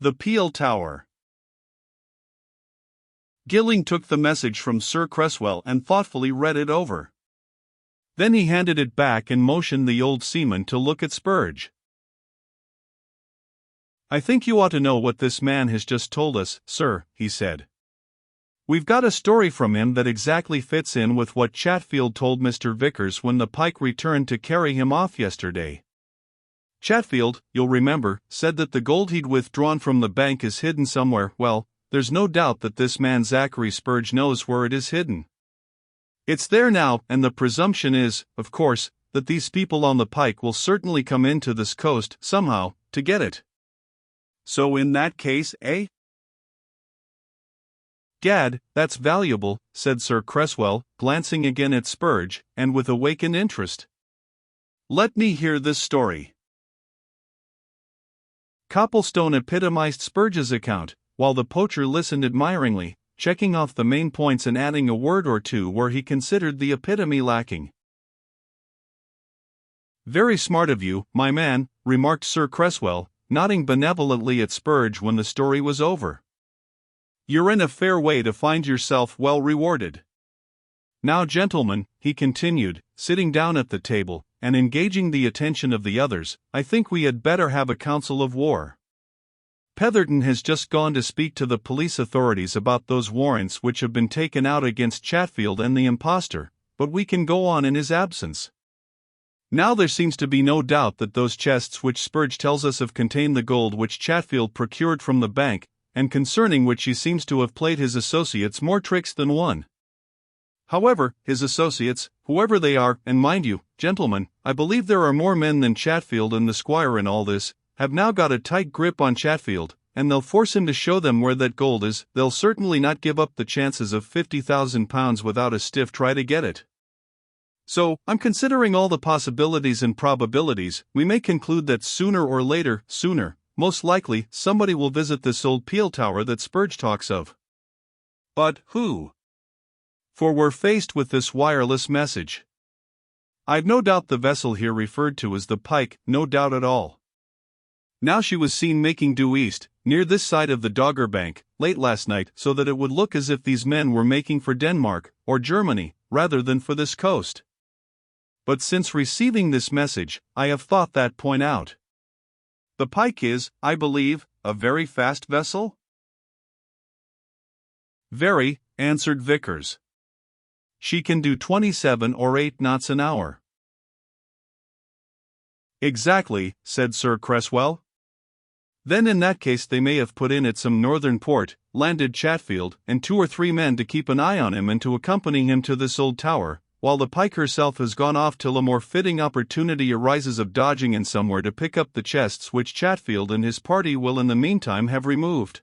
The Peel Tower. Gilling took the message from Sir Cresswell and thoughtfully read it over. Then he handed it back and motioned the old seaman to look at Spurge. "I think you ought to know what this man has just told us, sir," he said. "We've got a story from him that exactly fits in with what Chatfield told Mr. Vickers when the pike returned to carry him off yesterday. Chatfield, you'll remember, said that the gold he'd withdrawn from the bank is hidden somewhere. Well, there's no doubt that this man Zachary Spurge knows where it is hidden. It's there now, and the presumption is, of course, that these people on the pike will certainly come into this coast, somehow, to get it. So in that case, eh?" "Gad, that's valuable," said Sir Cresswell, glancing again at Spurge, and with awakened interest. "Let me hear this story." Copplestone epitomized Spurge's account, while the poacher listened admiringly, checking off the main points and adding a word or two where he considered the epitome lacking. "Very smart of you, my man," remarked Sir Cresswell, nodding benevolently at Spurge when the story was over. "You're in a fair way to find yourself well rewarded. Now, gentlemen," he continued, sitting down at the table, and engaging the attention of the others, "I think we had better have a council of war. Petherton has just gone to speak to the police authorities about those warrants which have been taken out against Chatfield and the impostor, but we can go on in his absence. Now there seems to be no doubt that those chests which Spurge tells us have contained the gold which Chatfield procured from the bank, and concerning which he seems to have played his associates more tricks than one. However, his associates, whoever they are, and mind you, gentlemen, I believe there are more men than Chatfield and the squire in all this, have now got a tight grip on Chatfield, and they'll force him to show them where that gold is. They'll certainly not give up the chances of £50,000 without a stiff try to get it. So, I'm considering all the possibilities and probabilities. We may conclude that sooner or later, most likely, somebody will visit this old Peel Tower that Spurge talks of. But who? For we're faced with this wireless message. I've no doubt the vessel here referred to is the Pike, no doubt at all. Now she was seen making due east, near this side of the Dogger Bank, late last night, so that it would look as if these men were making for Denmark, or Germany, rather than for this coast. But since receiving this message, I have thought that point out. The Pike is, I believe, a very fast vessel?" "Very," answered Vickers. "She can do 27 or 8 knots an hour." "Exactly," said Sir Cresswell. "Then in that case they may have put in at some northern port, landed Chatfield, and 2 or 3 men to keep an eye on him and to accompany him to this old tower, while the Pike herself has gone off till a more fitting opportunity arises of dodging in somewhere to pick up the chests which Chatfield and his party will in the meantime have removed.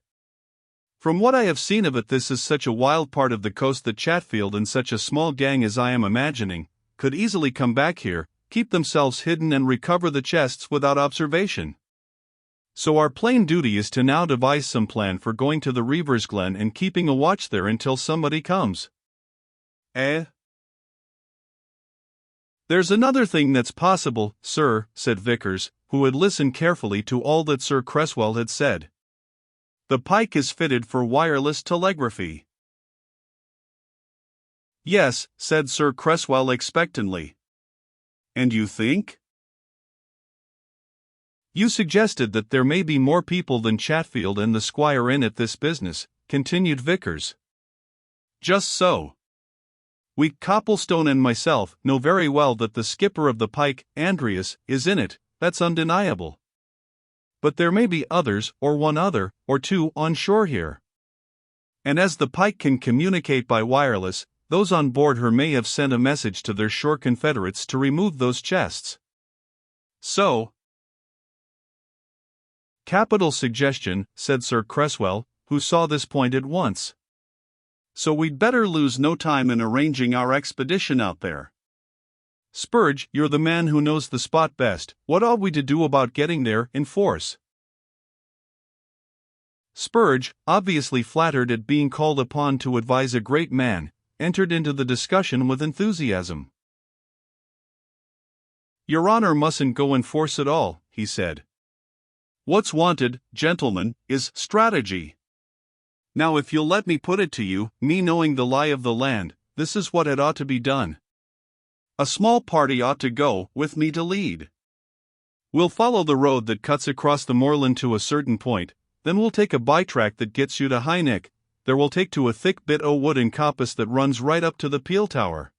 From what I have seen of it, this is such a wild part of the coast that Chatfield and such a small gang as I am imagining could easily come back here, keep themselves hidden and recover the chests without observation. So our plain duty is to now devise some plan for going to the Reaver's Glen and keeping a watch there until somebody comes." "Eh?" "There's another thing that's possible, sir," said Vickers, who had listened carefully to all that Sir Cresswell had said. "The Pike is fitted for wireless telegraphy." "Yes," said Sir Cresswell expectantly. "And you think?" "You suggested that there may be more people than Chatfield and the squire in at this business," continued Vickers. "Just so. We, Copplestone and myself, know very well that the skipper of the Pike, Andreas, is in it, that's undeniable. But there may be others, or one other, or 2, on shore here. And as the Pike can communicate by wireless, those on board her may have sent a message to their shore confederates to remove those chests. So—" "Capital suggestion," said Sir Cresswell, who saw this point at once. "So we'd better lose no time in arranging our expedition out there. Spurge, you're the man who knows the spot best. What ought we to do about getting there in force?" Spurge, obviously flattered at being called upon to advise a great man, entered into the discussion with enthusiasm. "Your Honor mustn't go in force at all," he said. What's wanted, gentlemen, is strategy. Now if you'll let me put it to you, me knowing the lie of the land, this is what had ought to be done. A small party ought to go, with me to lead. We'll follow the road that cuts across the moorland to a certain point, then we'll take a by-track that gets you to High Nick, there we'll take to a thick bit o' wood and coppice that runs right up to the peel tower.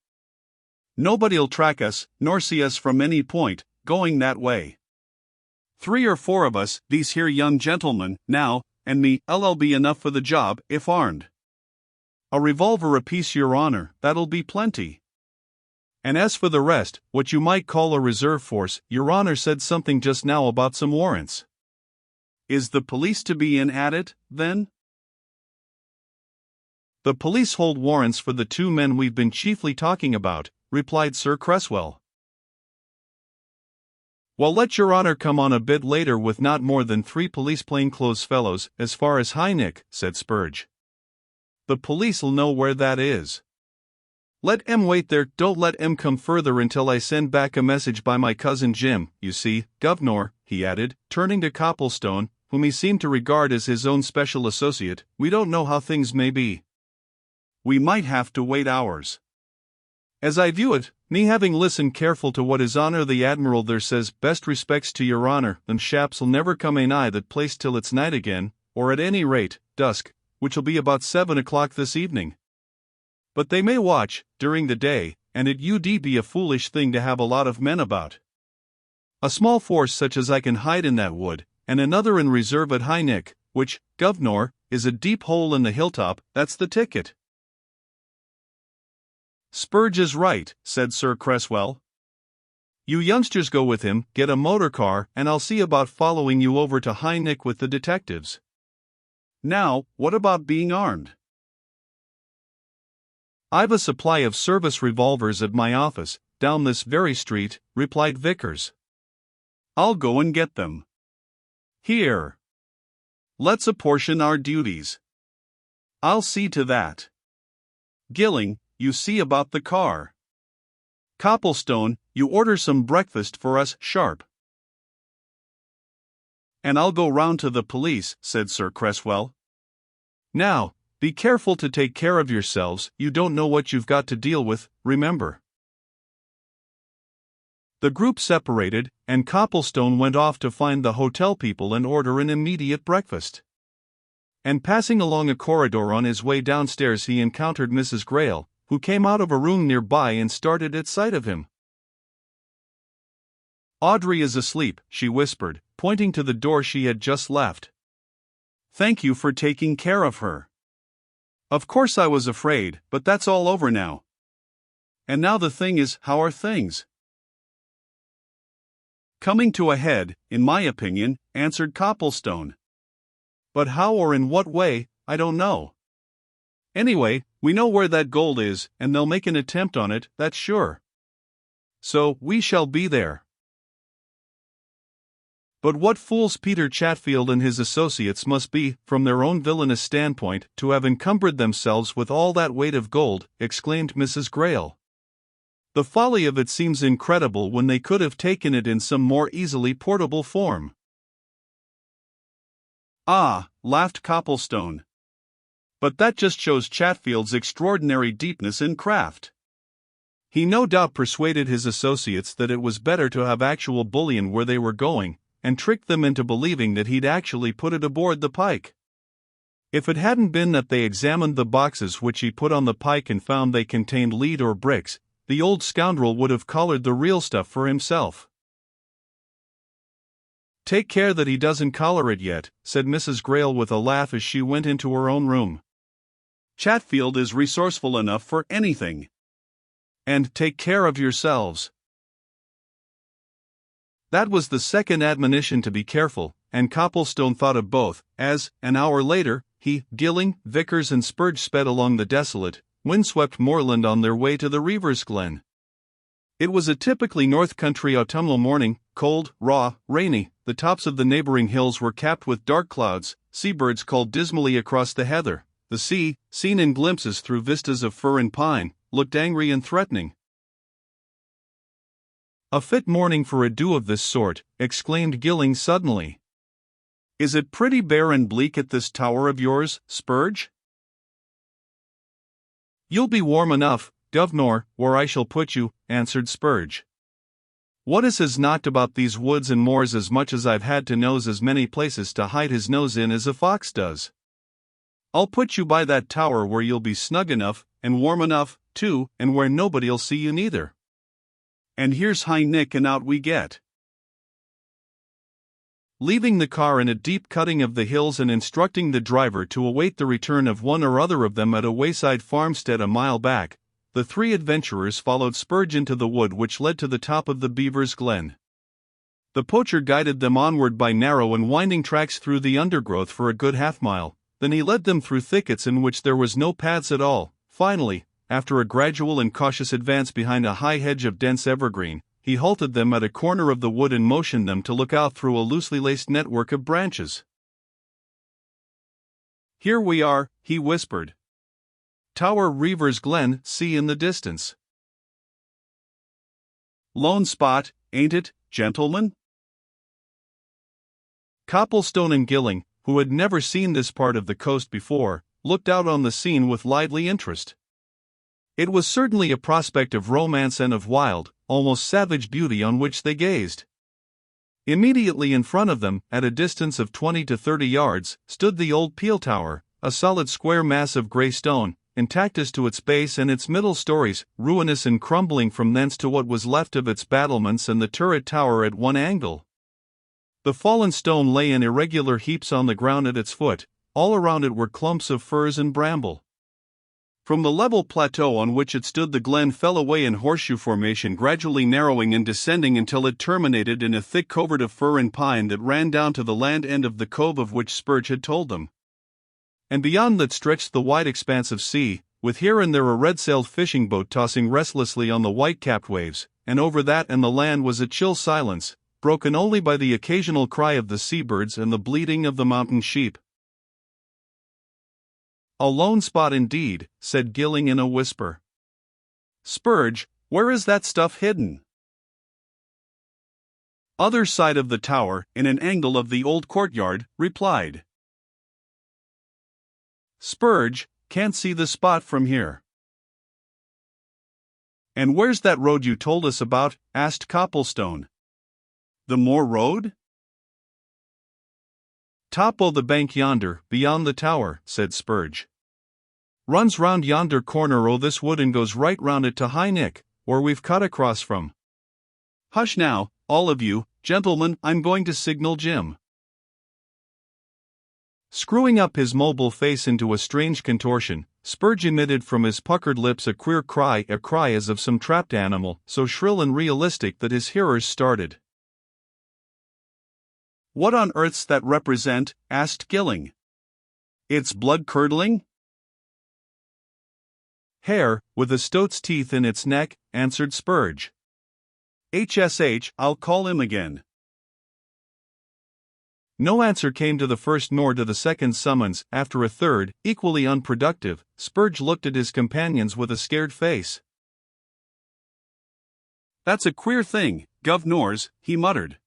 Nobody'll track us, nor see us from any point, going that way. 3 or 4 of us, these here young gentlemen, now, and me, I'll be enough for the job, if armed. A revolver apiece, your honor, that'll be plenty. And as for the rest, what you might call a reserve force, your honor said something just now about some warrants. Is the police to be in at it, then? The police hold warrants for the 2 men we've been chiefly talking about, replied Sir Cresswell. Well, let your honor come on a bit later with not more than 3 police plainclothes fellows, as far as High Nick, said Spurge. The police'll know where that is. Let 'em wait there, don't let 'em come further until I send back a message by my cousin Jim. You see, governor, he added, turning to Copplestone, whom he seemed to regard as his own special associate, we don't know how things may be. We might have to wait hours. As I view it, me having listened careful to what his honor the admiral there says, best respects to your honor, them shaps'll never come a nigh that place till it's night again, or at any rate, dusk, which'll be about 7 o'clock this evening. But they may watch, during the day, and it would be a foolish thing to have a lot of men about. A small force such as I can hide in that wood, and another in reserve at High Nick, which, governor, is a deep hole in the hilltop, that's the ticket. Spurge is right, said Sir Cresswell. You youngsters go with him, get a motor car, and I'll see about following you over to High Nick with the detectives. Now, what about being armed? I've a supply of service revolvers at my office, down this very street, replied Vickers. I'll go and get them. Here. Let's apportion our duties. I'll see to that. Gilling, you see about the car. Copplestone, you order some breakfast for us sharp. And I'll go round to the police, said Sir Cresswell. Now, be careful to take care of yourselves, you don't know what you've got to deal with, remember. The group separated, and Copplestone went off to find the hotel people and order an immediate breakfast. And passing along a corridor on his way downstairs he encountered Mrs. Grayle, who came out of a room nearby and started at sight of him. Audrey is asleep, she whispered, pointing to the door she had just left. Thank you for taking care of her. Of course I was afraid, but that's all over now. And now the thing is, how are things? Coming to a head, in my opinion, answered Copplestone. But how or in what way, I don't know. Anyway, we know where that gold is, and they'll make an attempt on it, that's sure. So, we shall be there. But what fools Peter Chatfield and his associates must be, from their own villainous standpoint, to have encumbered themselves with all that weight of gold, exclaimed Mrs. Grayle. The folly of it seems incredible when they could have taken it in some more easily portable form. Ah, laughed Copplestone. But that just shows Chatfield's extraordinary deepness in craft. He no doubt persuaded his associates that it was better to have actual bullion where they were going, and tricked them into believing that he'd actually put it aboard the Pike. If it hadn't been that they examined the boxes which he put on the Pike and found they contained lead or bricks, the old scoundrel would have collared the real stuff for himself. Take care that he doesn't collar it yet, said Mrs. Grayle with a laugh as she went into her own room. Chatfield is resourceful enough for anything. And take care of yourselves. That was the second admonition to be careful, and Copplestone thought of both, as, an hour later, he, Gilling, Vickers and Spurge sped along the desolate, windswept moorland on their way to the Reaver's Glen. It was a typically north country autumnal morning, cold, raw, rainy. The tops of the neighboring hills were capped with dark clouds, seabirds called dismally across the heather. The sea, seen in glimpses through vistas of fir and pine, looked angry and threatening. A fit morning for a do of this sort, exclaimed Gilling suddenly. Is it pretty bare and bleak at this tower of yours, Spurge? You'll be warm enough, governor, where I shall put you, answered Spurge. What is his knocked about these woods and moors as much as I've had to nose as many places to hide his nose in as a fox does. I'll put you by that tower where you'll be snug enough, and warm enough, too, and where nobody'll see you neither. And here's high Nick and out we get. Leaving the car in a deep cutting of the hills and instructing the driver to await the return of one or other of them at a wayside farmstead a mile back, the three adventurers followed Spurge into the wood which led to the top of the Beaver's Glen. The poacher guided them onward by narrow and winding tracks through the undergrowth for a good half-mile, then he led them through thickets in which there was no paths at all. Finally, after a gradual and cautious advance behind a high hedge of dense evergreen, he halted them at a corner of the wood and motioned them to look out through a loosely laced network of branches. Here we are, he whispered. Tower Reaver's Glen, see in the distance. Lone spot, ain't it, gentlemen? Copplestone and Gilling, who had never seen this part of the coast before, looked out on the scene with lively interest. It was certainly a prospect of romance and of wild, almost savage beauty on which they gazed. Immediately in front of them, at a distance of 20 to 30 yards, stood the old Peel Tower, a solid square mass of grey stone, intact as to its base and its middle stories, ruinous and crumbling from thence to what was left of its battlements and the turret tower at one angle. The fallen stone lay in irregular heaps on the ground at its foot. All around it were clumps of furze and bramble. From the level plateau on which it stood the glen fell away in horseshoe formation, gradually narrowing and descending until it terminated in a thick covert of fir and pine that ran down to the land end of the cove of which Spurge had told them. And beyond that stretched the wide expanse of sea, with here and there a red-sailed fishing boat tossing restlessly on the white-capped waves, and over that and the land was a chill silence, broken only by the occasional cry of the seabirds and the bleating of the mountain sheep. A lone spot indeed, said Gilling in a whisper. Spurge, where is that stuff hidden? Other side of the tower, in an angle of the old courtyard, replied. Spurge, can't see the spot from here. And where's that road you told us about? Asked Copplestone. The moor road? Top o' the bank yonder, beyond the tower, said Spurge. Runs round yonder corner o' this wood and goes right round it to High Nick, where we've cut across from. Hush now, all of you, gentlemen, I'm going to signal Jim. Screwing up his mobile face into a strange contortion, Spurge emitted from his puckered lips a queer cry, a cry as of some trapped animal, so shrill and realistic that his hearers started. What on earth's that represent? Asked Gilling. It's blood-curdling? Hare, with a stoat's teeth in its neck, answered Spurge. HSH, I'll call him again. No answer came to the first nor to the second summons. After a third, equally unproductive, Spurge looked at his companions with a scared face. That's a queer thing, governors, he muttered.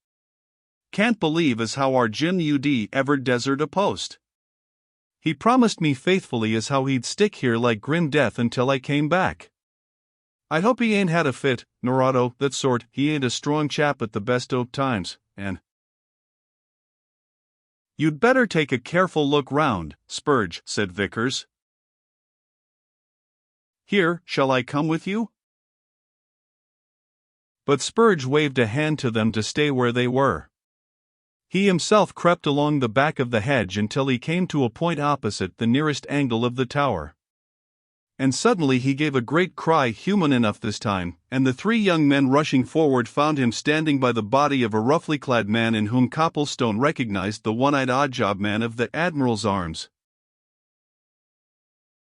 Can't believe as how our Jim UD ever desert a post. He promised me faithfully as how he'd stick here like grim death until I came back. I hope he ain't had a fit, Norado, that sort. He ain't a strong chap at the best o' times, and you'd better take a careful look round, Spurge, said Vickers. Here, shall I come with you? But Spurge waved a hand to them to stay where they were. He himself crept along the back of the hedge until he came to a point opposite the nearest angle of the tower. And suddenly he gave a great cry, human enough this time, and the three young men rushing forward found him standing by the body of a roughly clad man in whom Copplestone recognized the one-eyed oddjob man of the Admiral's Arms.